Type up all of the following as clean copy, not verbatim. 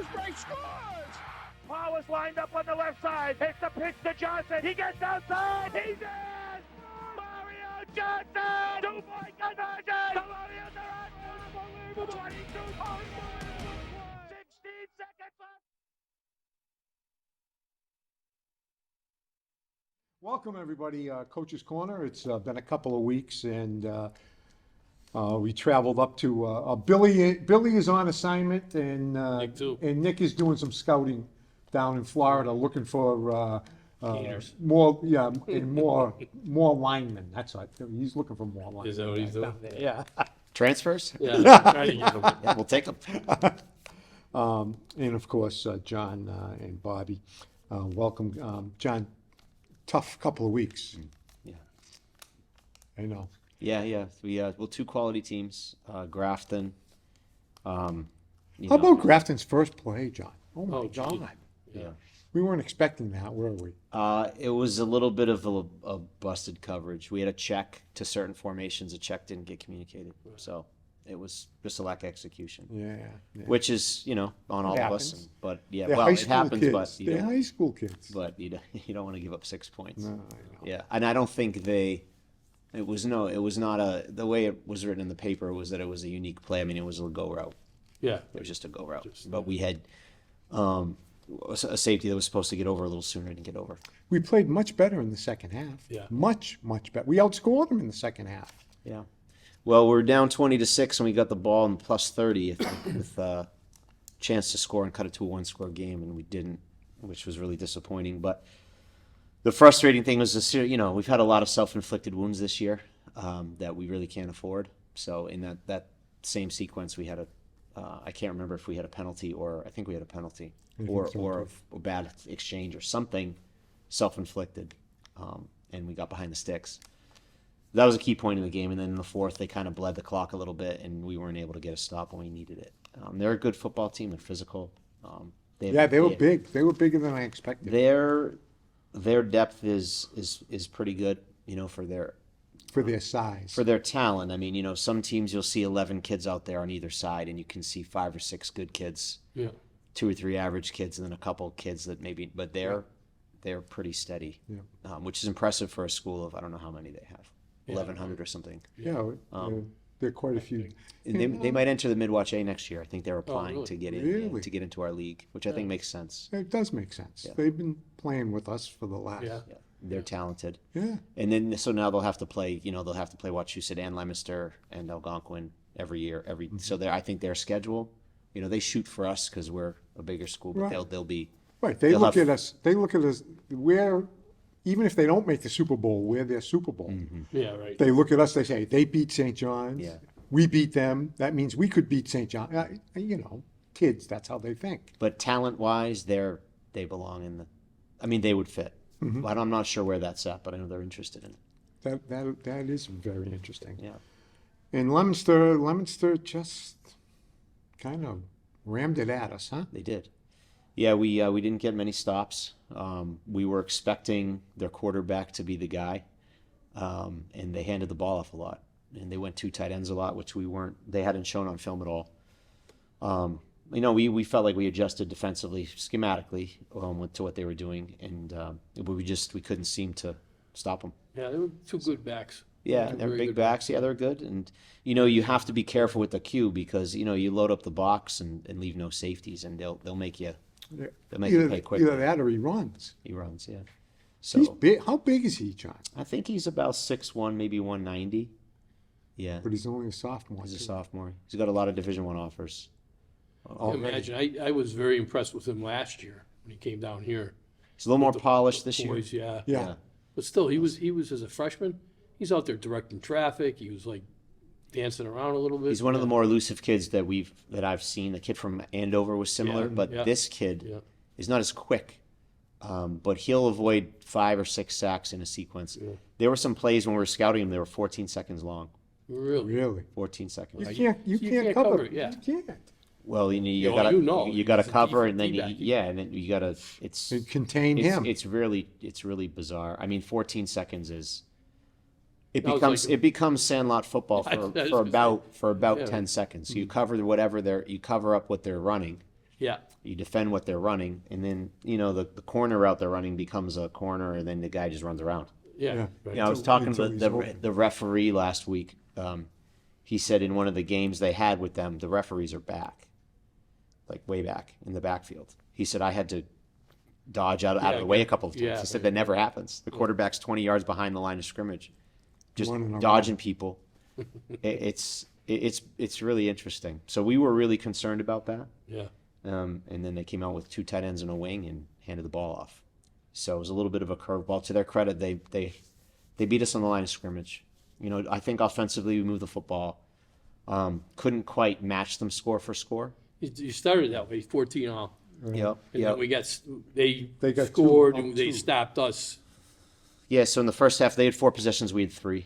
Strike scores! Powers lined up on the left side. Hits the pitch to Johnson. He gets outside. He's in! Mario Johnson! Two-point conversion! The Warriors are unbelievable! 22 points! 16 seconds left! Welcome, everybody. Coach's Corner. It's been a couple of weeks, and we traveled up to Billy. Billy is on assignment, and Nick too. and Nick is doing some scouting down in Florida, looking for Gainers. more, and more linemen. That's right. He's looking for more linemen. Is that what he's doing? down there. Yeah. Transfers? Yeah, trying to get him. Yeah, we'll take them. And of course, John and Bobby. Welcome, John. Tough couple of weeks. Yeah. I know. Yeah. Well, two quality teams. Grafton. How about Grafton's first play, John? Oh my Oh, gee. God. Yeah. We weren't expecting that, were we? It was a little bit of a busted coverage. We had a check to certain formations. A check didn't get communicated, so it was just a lack of execution. Yeah. Which is, on all of us. happens. But yeah, They're well, high it school happens. kids. But They're high school kids. you don't want to give up 6 points. No, I know. Yeah, and I don't think it was not the way it was written in the paper was that it was a unique play. I mean, it was a go route. Yeah. It was just a go route. But we had a safety that was supposed to get over a little sooner didn't get over. We played much better in the second half. Yeah. Much better. We outscored them in the second half. Yeah. Well, we're down 20-6, and we got the ball in plus 30 with a chance to score and cut it to a one-score game, and we didn't, which was really disappointing. But the frustrating thing was this, we've had a lot of self-inflicted wounds this year that we really can't afford. So in that same sequence, we had I can't remember if we had a penalty or I think we had a penalty or a bad exchange or something self-inflicted, and we got behind the sticks. That was a key point in the game, and then in the fourth, they kind of bled the clock a little bit, and we weren't able to get a stop when we needed it. They're a good football team. They're physical. They were big. They were bigger than I expected. Their depth is pretty good, for their size. for their talent. I mean, some teams you'll see 11 kids out there on either side, and you can see 5 or 6 good kids, Yeah. 2 or 3 average kids, and then a couple kids that maybe, but they're pretty steady, which is impressive for a school of I don't know how many they have. 1,100 or something. Yeah, there are quite a few. And they might enter the Midwatch A next year. I think they're applying really? to get in Really? to get into our league, which I think makes sense. It does make sense. Yeah. They've been playing with us for the last. Yeah. Yeah, they're talented. Yeah. And then so now they'll have to play. They'll have to play Wachusett and Leominster and Algonquin every year. So I think their schedule. They shoot for us because we're a bigger school, but Right. they'll be. Right. They They'll look have- at us. They look at us. Even if they don't make the Super Bowl, we're their Super Bowl. Yeah, right. They look at us. They say they beat St. John's. Yeah. We beat them. That means we could beat St. John. Kids. That's how they think. But talent-wise, they belong in the. I mean, they would fit. But I'm not sure where that's at, but I know they're interested in it. That is very interesting. Yeah. And Leominster just kind of rammed it at us, huh? They did. Yeah, we didn't get many stops. We were expecting their quarterback to be the guy, and they handed the ball off a lot. And they went 2 tight ends a lot, which they hadn't shown on film at all. We felt like we adjusted defensively, schematically, to what they were doing, and we couldn't seem to stop them. Yeah, they were 2 good backs. Yeah, Two they're very big good backs. Yeah, they're good. And, you have to be careful with the Q because, you load up the box and leave no safeties, and they'll make you pay quickly. Either that or he runs. He runs, yeah. So He's big. How big is he, John? I think he's about 6'1", maybe 190. Yeah, But he's only a sophomore. he's a too. sophomore. He's got a lot of Division I offers. Imagine, I was very impressed with him last year when he came down here. He's a little more polished this year. Boys, yeah. Yeah. But still, he was as a freshman, he's out there directing traffic. He was like dancing around a little bit. He's one of the more elusive kids that I've seen. The kid from Andover was similar, Yeah, but yeah. this kid Yeah. is not as quick. But he'll avoid 5 or 6 sacks in a sequence. Yeah. There were some plays when we were scouting him, they were 14 seconds long. Really? Really? 14 seconds. You can't cover it. Yeah. You can't. Well, you Well, gotta you gotta he's a cover, and defensive then D-back. and then you gotta. It's And contain him. It's really bizarre. I mean, 14 seconds is. It That was becomes like- it becomes Sandlot football I was for gonna about say. Yeah. 10 seconds. So you cover up what they're running, Yeah. You defend what they're running, and then, the corner route they're running becomes a corner, and then the guy just runs around. Yeah. Yeah. Right. I was talking to Until he's open. the referee last week. He said in one of the games they had with them, the referees are back, like way back in the backfield. He said, I had to dodge out of the way a couple of times. Yeah, He said right. that never happens. The quarterback's 20 yards behind the line of scrimmage, just Running around. dodging people. It's really interesting. So we were really concerned about that. Yeah. And then they came out with 2 tight ends and a wing and handed the ball off. So it was a little bit of a curveball. To their credit, they beat us on the line of scrimmage. I think offensively we moved the football. Couldn't quite match them score for score. You started that way, 14-all. Yep. And then we got, they got scored two, and they two. stopped us. Yeah, so in the first half, they had 4 possessions, we had 3.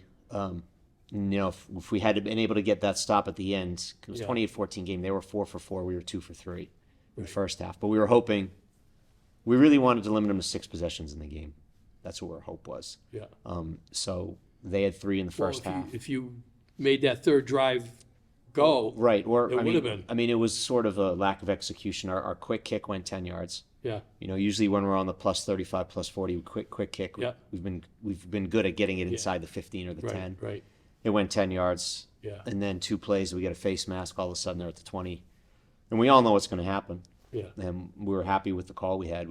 If we had been able to get that stop at the end, it was Yeah. 28-14 game. They were 4 for 4, we were 2 for 3 in the first half. But we were hoping, we really wanted to limit them to 6 possessions in the game. That's what our hope was. Yeah. So they had 3 in the first Well, half. if you made that third drive go, Right, or It would have been. I mean, it was sort of a lack of execution. Our quick kick went 10 yards. yeah, Usually when we're on the plus 35, plus 40, quick kick. Yeah. We've been good at getting it inside the 15 or the right, 10. right, It went 10 yards. Yeah. And then 2 plays, we get a face mask. All of a sudden, they're at the 20, and we all know what's going to happen. yeah, And we were happy with the call we had.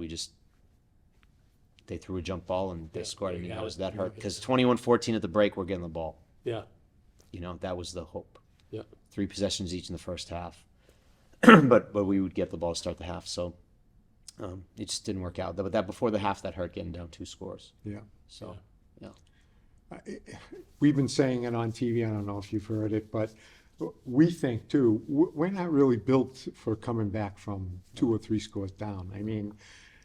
They threw a jump ball and they Yeah, scored. I they mean, got that was it. that Yeah, hurt yeah. because 21-14 at the break, we're getting the ball. yeah, That was the hope. yeah, 3 possessions each in the first half, but we would get the ball to start the half. So it just didn't work out. But that before the half, that hurt getting down 2 scores. Yeah. So We've been saying it on TV, I don't know if you've heard it, but we think too, we're not really built for coming back from 2 or 3 scores down. I mean,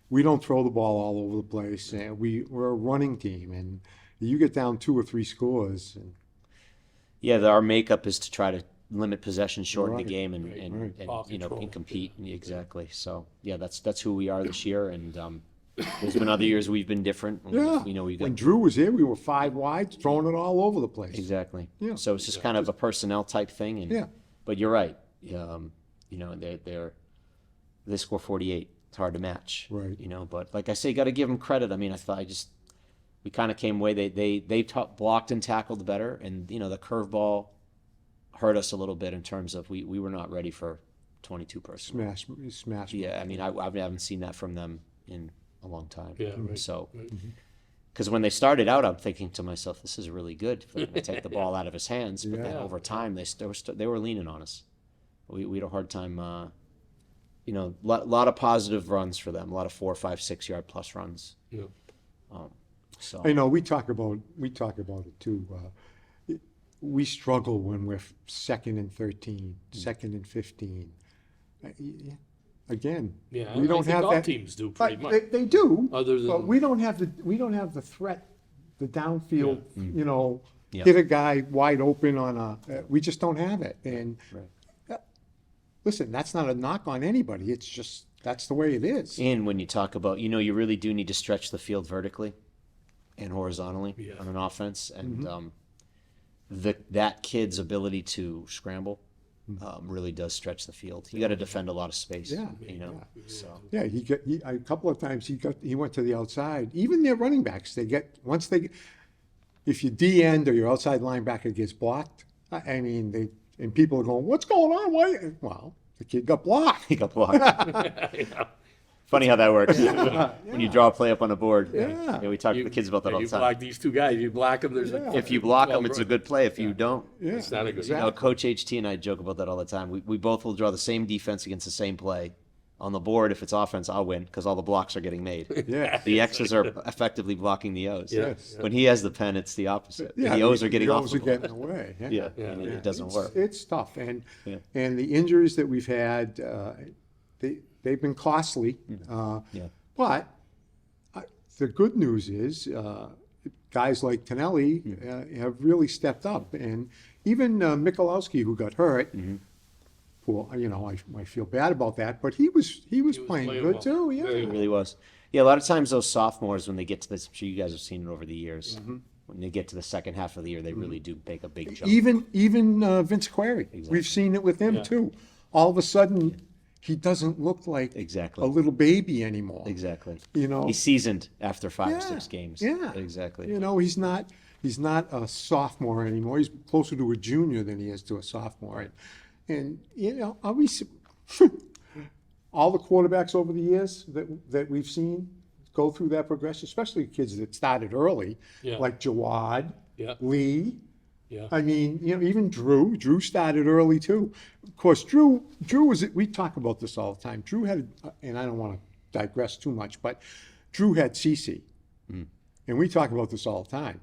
we don't throw the ball all over the place, and we're a running team, and you get down 2 or 3 scores, and yeah, our makeup is to try to limit possession, shorten Right, the game, and, right. and Ball control. and compete. Exactly. So yeah, that's who we are this year. And there's been other years we've been different. yeah. We When got Drew was here, we were 5 wide, throwing it all over the place. exactly. Yeah. So it's just kind of a personnel type thing. And Yeah. but you're right. They score 48. It's hard to match. Right. But like I say, got to give them credit. I mean, we kind of came away. They blocked and tackled better, and the curveball hurt us a little bit in terms of we were not ready for 22 personally. Smash. Yeah, I mean, I haven't seen that from them in a long time. Yeah, right, So, right. because when they started out, I'm thinking to myself, this is really good. They're going to take the ball out of his hands, but then Yeah. over time, they were leaning on us. We had a hard time. Lot of positive runs for them. A lot of 4, 5, 6 yard plus runs. yeah. So I know we talk about it too. We struggle when we're 2nd and 13, 2nd and 15. Again, Yeah, we I don't think have all that. teams do pretty But much. they do. Other than- but we don't have the threat, the downfield. Yeah. Hit a guy wide open on we just don't have it. And Right. listen, that's not a knock on anybody. It's just that's the way it is. And when you talk about, you really do need to stretch the field vertically and horizontally Yeah. on an offense, and that kid's ability to scramble really does stretch the field. You got to defend a lot of space. Yeah. So Yeah, a couple of times he went to the outside. Even their running backs, if your D end or your outside linebacker gets blocked, I mean, and people are going, "What's going on? Why?" Well, the kid got blocked. he got blocked. Funny how that works. When you draw a play up on a board. Yeah. We talk to the kids about that all the You time. block these 2 guys, you block them, there's a... If you block them, it's a good play. If you don't, Yeah, It's not a good- Coach HT and I joke about that all the time. We both will draw the same defense against the same play. On the board, if it's offense, I'll win because all the blocks are getting made. Yeah. The X's are effectively blocking the O's. Yes. When he has the pen, it's the opposite. Yeah, the O's are getting the off O's the are ball. getting away. Yeah, Yeah, and it doesn't It's- work. It's tough, and Yeah. and the injuries that we've had, they've been costly. Yeah. But the good news is, guys like Tonelli have really stepped up, and even Michalowski, who got hurt. Well, I feel bad about that, but he was playing playing good well. too. Yeah, Very It really was. Yeah, a lot of times those sophomores, when they get to this, I'm sure you guys have seen it over the years. Mm-hmm. When they get to the second half of the year, they really do make a big jump. even Vince Query, we've seen it with him Yeah. too. All of a sudden, he doesn't look like Exactly. a little baby anymore. Exactly. You know, He's seasoned after 5 or Yeah, 6 games. yeah. Exactly. You know, he's not a sophomore anymore. He's closer to a junior than he is to a sophomore. And you know, all the quarterbacks over the years that we've seen go through that progression, especially kids that started early, Yeah. like Jawad, Yeah. Lee. Yeah. I mean, you know, even Drew. Drew started early too. Of course, Drew was. We talk about this all the time. Drew had, and I don't want to digress too much, but Drew had CC, and we talk about this all the time.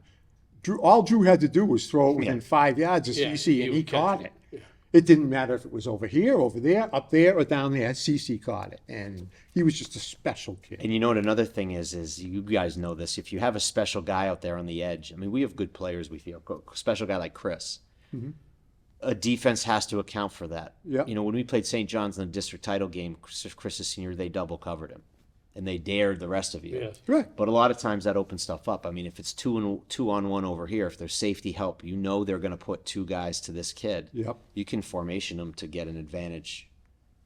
All Drew had to do was throw it within 5 yards of Yeah, CC, he and he would catch caught it. it. Yeah. It didn't matter if it was over here, over there, up there, or down there. CC caught it, and he was just a special kid. And you know what another thing is you guys know this. If you have a special guy out there on the edge, I mean, we have good players, we feel. Special guy like Chris. A defense has to account for that. Yep. You know, when we played St. John's in the district title game, Chris's senior, they double covered him. And they dared the rest of you. Yes. Right. But a lot of times that opens stuff up. I mean, if it's two on one over here, if there's safety help, you know they're going to put 2 guys to this kid. Yep. You can formation them to get an advantage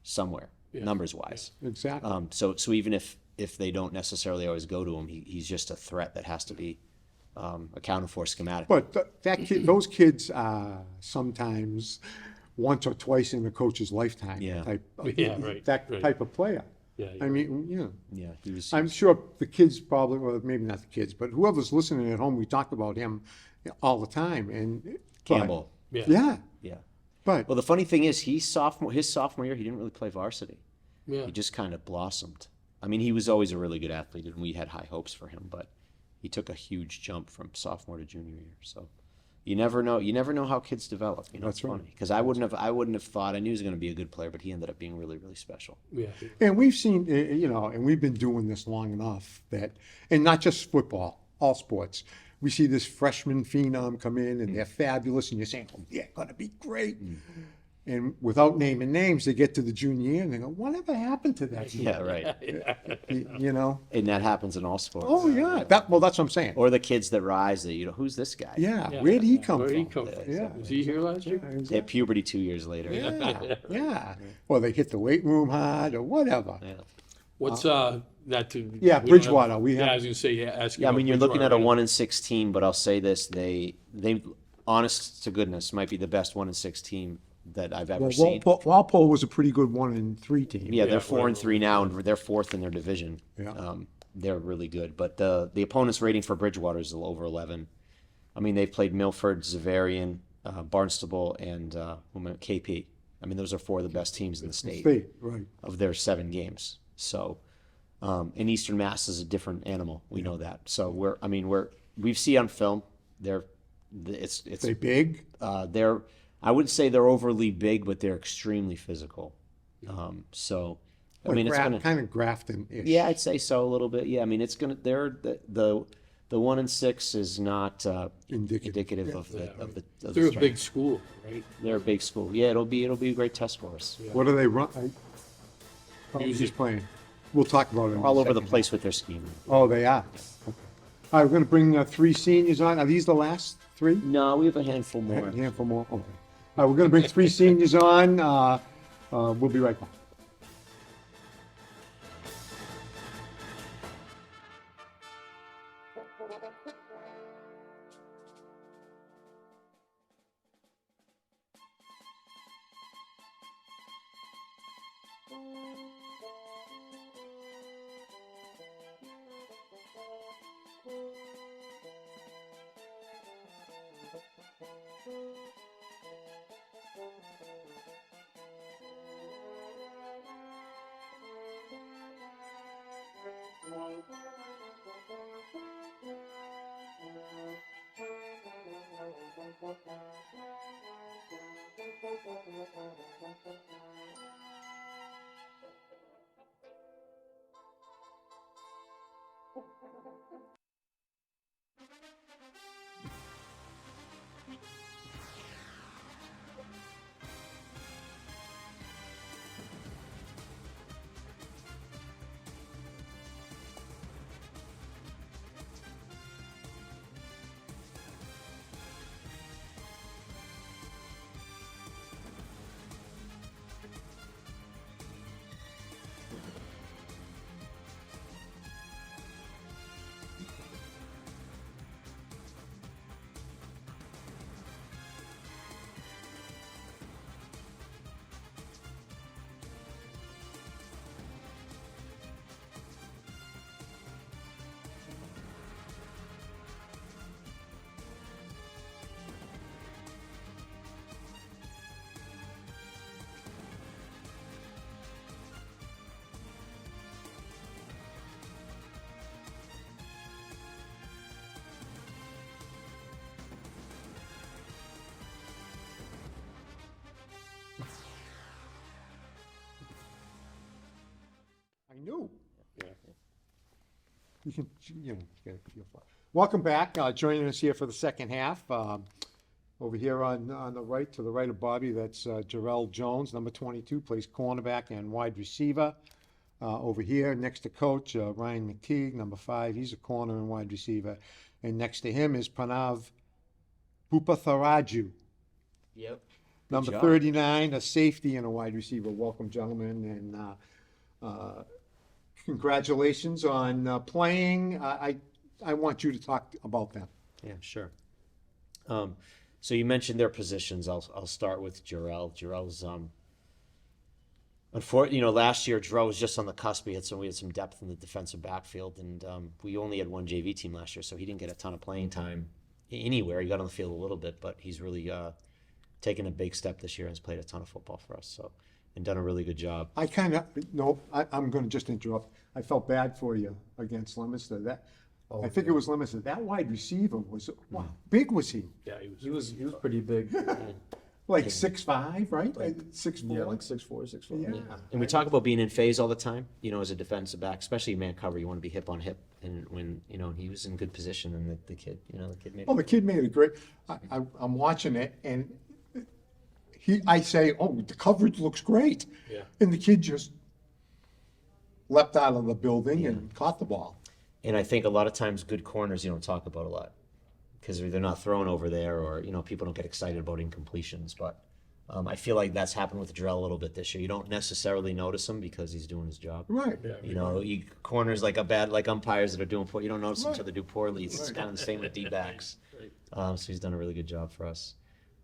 somewhere, numbers wise. Exactly. So even if they don't necessarily always go to him, he's just a threat that has to be accounted for schematically. But those kids are sometimes once or twice in the coach's lifetime. Yeah. Right, That right. type of player. Yeah, I mean, you know. Yeah, he was. I'm sure the kids probably, well, maybe not the kids, but whoever's listening at home, we talk about him all the time. And Campbell. Yeah. Yeah. Yeah. But Well, the funny thing is, his sophomore year, he didn't really play varsity. Yeah. He just kind of blossomed. I mean, he was always a really good athlete, and we had high hopes for him. But he took a huge jump from sophomore to junior year. So you never know. You never know how kids develop. You know, That's it's right. funny because I wouldn't have thought. I knew he was going to be a good player, but he ended up being really, really special. Yeah. And we've seen, you know, and we've been doing this long enough that, and not just football, all sports. We see this freshman phenom come in and they're fabulous, and you're saying, oh, they're going to be great. And without naming names, they get to the junior year and they go, whatever happened to that kid? Yeah, right. You know? And that happens in all sports. Oh, yeah. That's what I'm saying. Or the kids that rise, that who's this guy? Yeah. Where'd he come Where'd from? he come from? Yeah. Was he here last year? They have puberty 2 years later. Yeah. Yeah. Or they hit the weight room hard or whatever. Yeah. What's that to? Yeah, we don't Bridgewater, have- we Yeah, have- I was gonna say, yeah. Ask you Yeah, I about mean, you're looking at a Bridgewater. 1-6 team, but I'll say this: they, honest to goodness, might be the best 1-6 team that I've ever Well, seen. Walpole was a pretty good 1-3 team. Yeah, they're Yeah, 4-3 now, and they're 4th in their division. Yeah. They're really good, but the opponent's rating for Bridgewater is over 11. I mean, they've played Milford, Zavarian, Barnstable, and KP. I mean, those are 4 of the best teams in the state Right. of their 7 games. So, and Eastern Mass is a different animal. We know that. So we see on film it's They big. I wouldn't say they're overly big, but they're extremely physical. So, I mean, it's gonna kind of Grafton-ish. yeah, I'd say so a little bit. Yeah, I mean, it's gonna the 1-6 is not indicative of the They're a strength. big school, right? They're a big school. Yeah, it'll be a great test for us. What do they run? He's Music. playing. We'll talk about it. in a All over the second. place with their scheme. Oh, they are. Okay. All right, we're going to bring 3 seniors on. Are these the last 3? No, we have a handful more. A handful more? Okay. All right, we're going to bring 3 seniors on. We'll be right back. you can, get a feel for it. Welcome back. Joining us here for the second half. Over here on the right, to the right of Bobby, that's Jhaeral Jones, number 22, plays cornerback and wide receiver. Over here, next to Coach, Ryan McTigue, number 5, he's a corner and wide receiver. And next to him is Pranav Bhupathiraju, Yep. number job. 39, a safety and a wide receiver. Welcome, gentlemen, and congratulations on playing. I want you to talk about them. Yeah, sure. So you mentioned their positions. I'll start with Jhaeral. Jhaeral's unfortunately, last year Jhaeral was just on the cusp. We had some depth in the defensive backfield, and we only had one JV team last year, so he didn't get a ton of playing time anywhere. He got on the field a little bit, but he's really taken a big step this year and has played a ton of football for us. So and done a really good job. I'm going to just interrupt. I felt bad for you against Leominster. I think it was Leominster. That wide receiver was, wow, big was he? Yeah, He was pretty big. Like 6'5", right? 6'4". Yeah, like 6'4", 6'5". Yeah. And we talk about being in phase all the time, as a defensive back, especially man cover. You want to be hip on hip. And when, he was in good position, and the kid made Well, the kid made a great. I'm watching it, and I say, "Oh, the coverage looks great," Yeah. and the kid just leapt out of the building and caught the ball. And I think a lot of times good corners you don't talk about a lot because they're not thrown over there, or people don't get excited about incompletions. But I feel like that's happened with Jhaeral a little bit this year. You don't necessarily notice him because he's doing his job. Right. Corners like umpires that are doing poor. You don't notice them until they do poorly. It's kind of the same with D-backs. So he's done a really good job for us.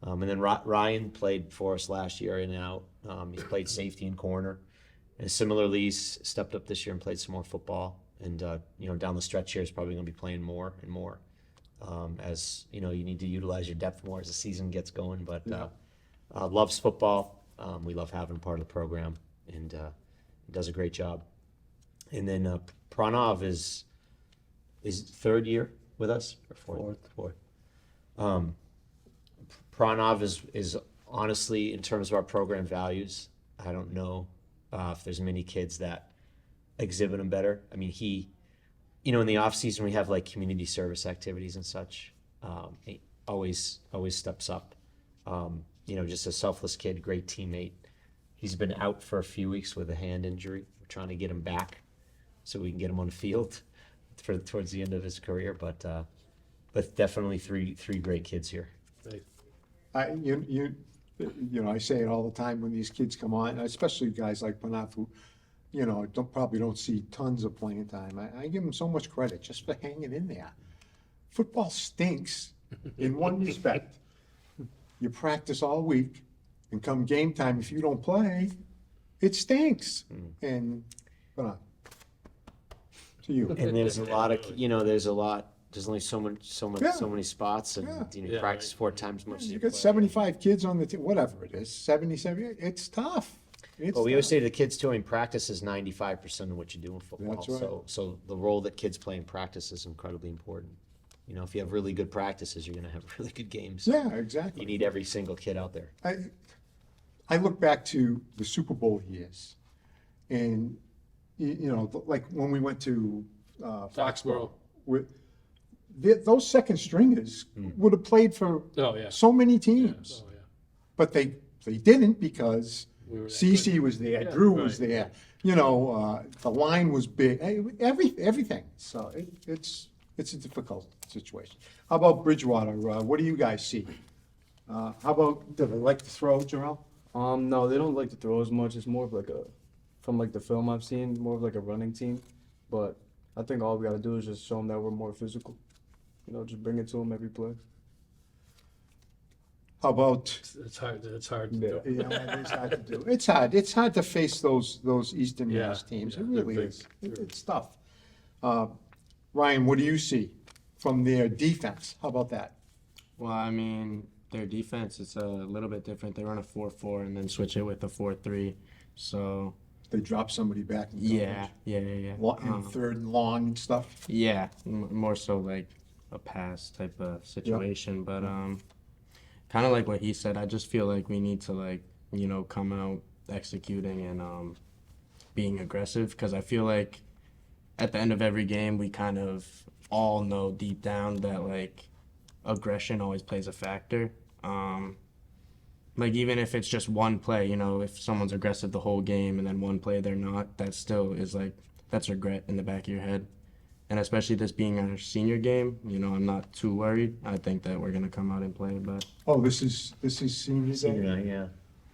And then Ryan played for us last year in and out. He's played safety and corner, and similarly he's stepped up this year and played some more football. And down the stretch here, is probably going to be playing more and more as you need to utilize your depth more as the season gets going. But loves football. We love having him part of the program, and does a great job. And then Pranav is third year with us or fourth. Pranav is honestly, in terms of our program values, I don't know if there's many kids that exhibit them better. I mean, he, in the off season we have like community service activities and such. He always steps up. Just a selfless kid, great teammate. He's been out for a few weeks with a hand injury. We're trying to get him back so we can get him on the field towards the end of his career. But definitely three great kids here. I say it all the time when these kids come on, especially guys like Pranav who, probably don't see tons of playing time. I give them so much credit just for hanging in there. Football stinks in one respect. You practice all week, and come game time, if you don't play, it stinks. And Pranav, to you. And there's a lot of, there's only so many spots, and you practice 4 times as much as You you got play. 75 kids on the team, whatever it is, 77. It's tough. Well, we always say to the kids too, practice is 95% of what you do in football. That's right. So the role that kids play in practice is incredibly important. If you have really good practices, you're going to have really good games. Yeah, exactly. You need every single kid out there. I look back to the Super Bowl years, and like when we went to Foxborough, those second stringers would have played for so many teams, but they didn't because CC was there, Drew was there. The line was big, everything. So it's a difficult situation. How about Bridgewater? What do you guys see? How about, do they like to throw, Jhaeral? No, they don't like to throw as much. It's more of like from like the film I've seen, more of like a running team. But I think all we got to do is just show them that we're more physical. Just bring it to them every play. How about? It's hard to Yeah. do. Yeah, it's hard to do. It's hard. It's hard to face those Eastern Yeah, Mass teams. yeah, It they're really big. is. It's tough. Ryan, what do you see from their defense? How about that? Well, I mean, their defense is a little bit different. They run a 4-4 and then switch it with a 4-3. So They drop somebody back in yeah. in third and long and stuff. Yeah, more so like a pass type of situation. But kind of like what he said, I just feel like we need to come out executing and being aggressive, because I feel like at the end of every game, we kind of all know deep down that like aggression always plays a factor. Like even if it's just one play, you know, if someone's aggressive the whole game and then one play they're not, that still is like, that's regret in the back of your head. And especially this being our senior game, you know, I'm not too worried. I think that we're gonna come out and play, but Oh, this is senior day? Senior night, yeah.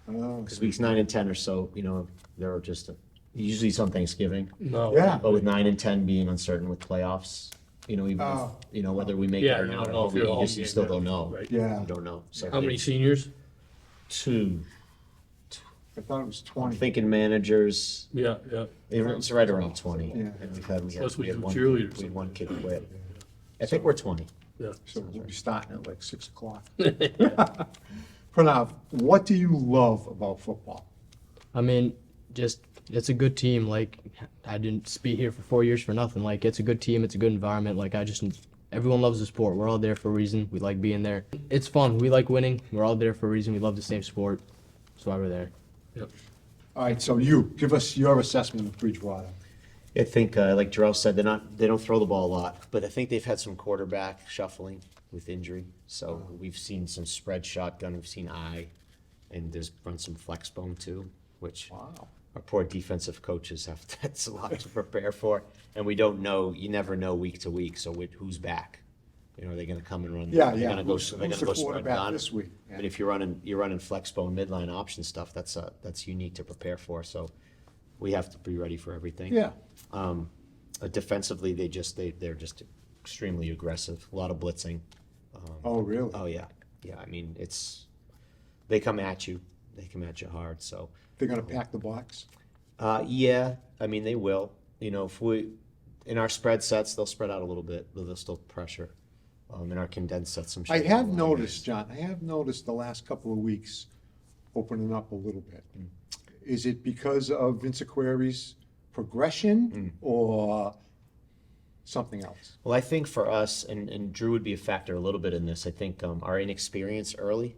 Oh, Because weeks 9 and 10 or so, you know, they're just usually it's on Thanksgiving. No. yeah. But with 9 and 10 being uncertain with playoffs, you know, even Oh. if, you know, whether we make Yeah, it or you not, don't know if you're you home just you game, still yeah. don't know. Right. Yeah. You don't know. So How many seniors? 2. I thought it was I'm 20. thinking managers. Yeah, yeah. It's right around 20. Yeah. And we had Plus we do one, cheerleaders. we had one kid quit. I think we're 20. Yeah. So we'll be starting at like 6 o'clock. Pranav, what do you love about football? I mean, just it's a good team. Like I didn't be here for 4 years for nothing. Like it's a good team. It's a good environment. Like everyone loves the sport. We're all there for a reason. We like being there. It's fun. We like winning. We're all there for a reason. We love the same sport. That's why we're there. All right, so you, give us your assessment of Bridgewater. I think, like Jhaeral said, they don't throw the ball a lot, but I think they've had some quarterback shuffling with injury. So we've seen some spread shotgun, we've seen eye, and there's run some flex bone too, which Wow. our poor defensive coaches have, that's a lot to prepare for. And we don't know, you never know week to week, so who's back? You know, are they gonna come and run? Yeah, they're yeah. gonna go, Who's they're the gonna go spread quarterback gun. this week? Yeah. But if you're running flex bone midline option stuff, that's unique to prepare for, so we have to be ready for everything. Yeah. Defensively, they're just extremely aggressive, a lot of blitzing. Oh, really? Oh, yeah, yeah, I mean, they come at you hard, so. They're gonna pack the box? Yeah, I mean, they will, you know, in our spread sets, they'll spread out a little bit, but they'll still pressure. In our condensed sets, some. I have noticed, John, the last couple of weeks opening up a little bit. Is it because of Vince Aquari's progression or something else? Well, I think for us, and Drew would be a factor a little bit in this, I think our inexperience early,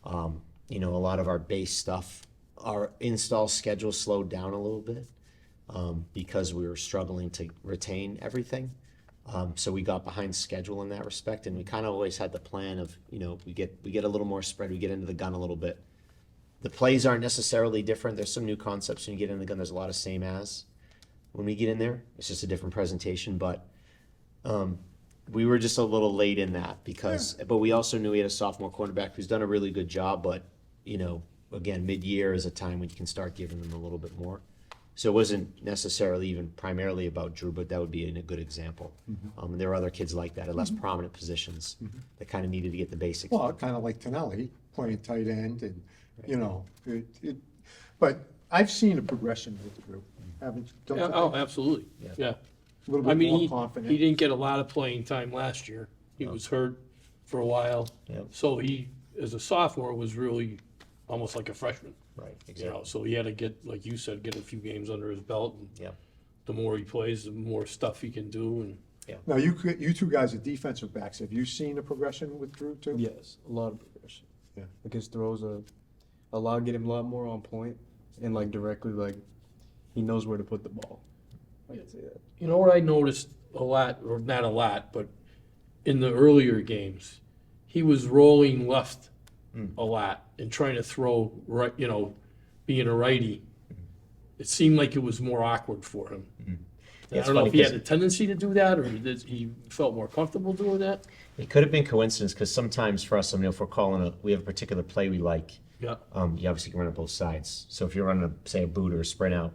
you know, a lot of our base stuff, our install schedule slowed down a little bit because we were struggling to retain everything. So we got behind schedule in that respect, and we kind of always had the plan of, you know, we get a little more spread, we get into the gun a little bit. The plays aren't necessarily different. There's some new concepts when you get in the gun. There's a lot of same as when we get in there. It's just a different presentation, but we were just a little late in that but we also knew we had a sophomore cornerback who's done a really good job, but, you know, again, mid-year is a time when you can start giving them a little bit more. So it wasn't necessarily even primarily about Drew, but that would be a good example. And there were other kids like that at less prominent positions that kind of needed to get the basics. Well, kind of like Tonelli, playing tight end and, you know, but I've seen a progression with the group, haven't you? Don't you Yeah, oh, think? absolutely. Yeah. A little I bit mean, more he confident. didn't get a lot of playing time last year. He was hurt for a while. Yep. So he, as a sophomore, was really almost like a freshman. Right, You know, so he had to get, like you said, get a few games under his belt. And Yep. the more he plays, the more stuff he can do. And Now, you two guys are defensive backs. Have you seen a progression with Drew too? Yes, a lot of progression. Yeah. Like his throws get him a lot more on point, and like directly, like he knows where to put the ball. I can say that. you know what I noticed a lot, or not a lot, but in the earlier games, he was rolling left a lot and trying to throw right, you know, being a righty. It seemed like it was more awkward for him. Yeah, I it's don't know funny if he had 'cause- a tendency to do that, or he felt more comfortable doing that. It could have been coincidence because sometimes for us, I mean, if we have a particular play we like, Yeah. you obviously can run it both sides. So if you're running, say, a boot or a sprint out,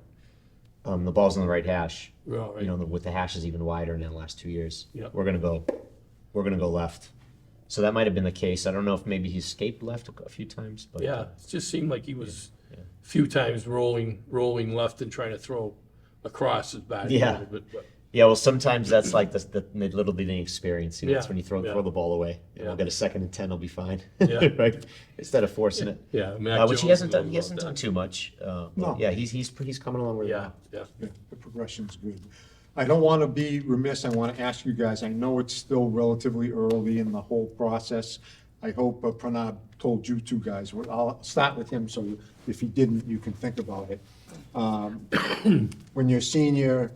the ball's on the right hash. Yeah, right. You know, with the hashes even wider in the last 2 years. Yeah. We're gonna go left. So that might have been the case. I don't know if maybe he escaped left a few times, but Yeah, it just seemed like he was a few times rolling left and trying to throw across his body Yeah. a little bit. But yeah. Well, sometimes that's like the little bitty experience. You know, that's Yeah, when you throw yeah. the ball away. And Yeah. we'll get a 2nd and 10. Will be fine. Yeah. Right. Instead of forcing it. yeah, Mac Which he Jones hasn't done. knows He hasn't about done that. too much. But No. yeah, he's coming along really Yeah, well. yeah. Yeah, the progression's good. I don't want to be remiss. I want to ask you guys, I know it's still relatively early in the whole process. I hope Pranav told you two guys. I'll start with him, so if he didn't, you can think about it. When you're a senior,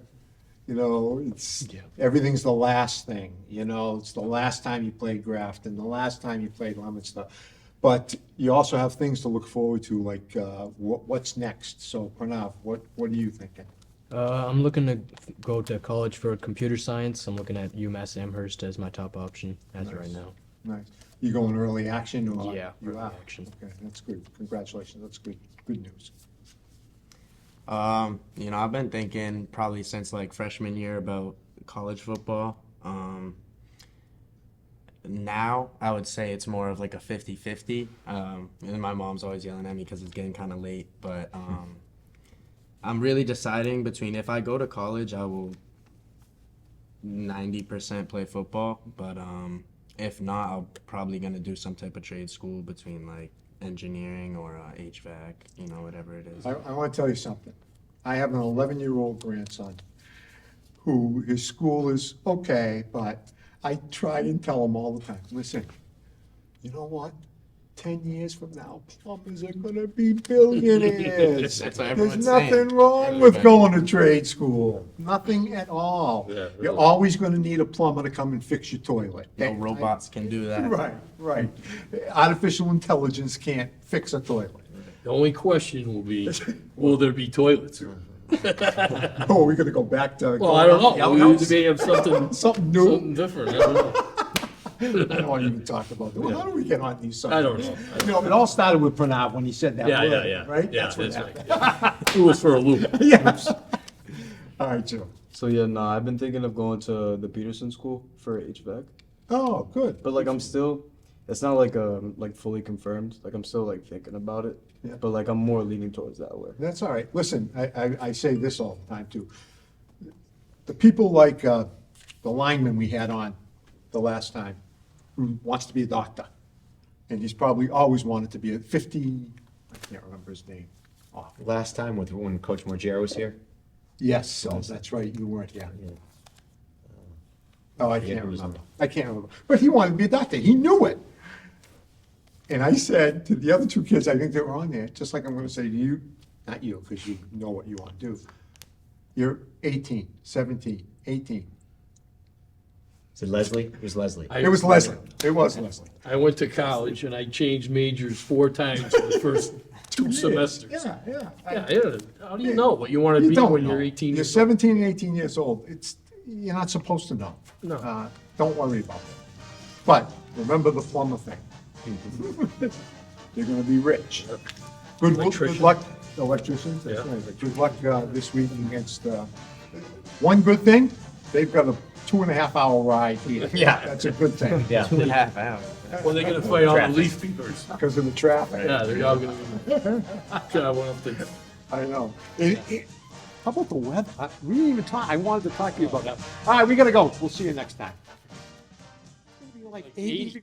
You know, it's, Yeah. everything's the last thing, you know, it's the last time you played Grafton, the last time you played Leominster. But you also have things to look forward to, like, what's next? So Pranav, what are you thinking? I'm looking to go to college for computer science. I'm looking at UMass Amherst as my top option as of right now. Nice. You going early action or? Yeah, You early are? action. Okay, that's good. Congratulations. That's good news. You know, I've been thinking probably since like freshman year about college football. Now I would say it's more of like a 50-50. And my mom's always yelling at me because it's getting kind of late. But I'm really deciding between if I go to college, I will 90% play football. But if not, I'm probably going to do some type of trade school between like engineering or HVAC, you know, whatever it is. I want to tell you something. I have an 11-year-old grandson who his school is okay, but I try and tell him all the time, listen, you know what? 10 years from now, plumbers are gonna be billionaires. That's what There's everyone's nothing saying. wrong with going to trade school. Nothing at all. Yeah, You're really. always gonna need a plumber to come and fix your toilet. No robots can do that. Right, right. Artificial intelligence can't fix a toilet. The only question will be, will there be toilets? Oh, we're gonna go back to. Well, I don't know. Yeah, We may have something, Something new. something different. I don't know. I don't want to even talk about that. Well, how do we get on these I subjects? don't know. You know, it all started with Pranav when he said that Yeah, word, yeah. right? Yeah, That's what that's happened. right. Yeah. It was for a loop. Yes. All right, Joe. So yeah, no, I've been thinking of going to the Peterson School for HVAC, Oh, good. but like I'm still, it's not like fully confirmed. Like I'm still like thinking about it, Yeah. but like I'm more leaning towards that way. That's all right. Listen, I say this all the time too. The people like the lineman we had on the last time, who wants to be a doctor. And he's probably always wanted to be a 50, I can't remember his name. Oh, Last time when Coach Jhaeral was here. yes, so that's right, you weren't here. Oh, I can't remember. I can't remember. But he wanted to be a doctor. He knew it. And I said to the other two kids, I think they were on there, just like I'm going to say to you, not you, because you know what you want to do. You're 18, 17, 18. Is it Leslie? It was Leslie. It was Leslie. It was Leslie. I went to college and I changed majors 4 times in the first 2 semesters. Yeah, yeah. Yeah. How do you know what you want to You be don't when know. you're 18 You're years old? 17 and 18 years old. You're not supposed to know. No. Don't worry about it. But remember the plumber thing. You're gonna be rich. Good Electrician. luck, electricians, that's Yeah. right. Good luck this week against, one good thing, they've got a 2.5 hour ride here. Yeah. That's a good thing, Yeah. 2.5 hours. Well, they're gonna fight all the leaf peepers. because of the traffic. Yeah, they're all gonna be. Traveling up to. I know. How about the weather? We didn't even talk, I wanted to talk to you about that. All right, we gotta go. We'll see you next time. It's gonna be like 80. 80.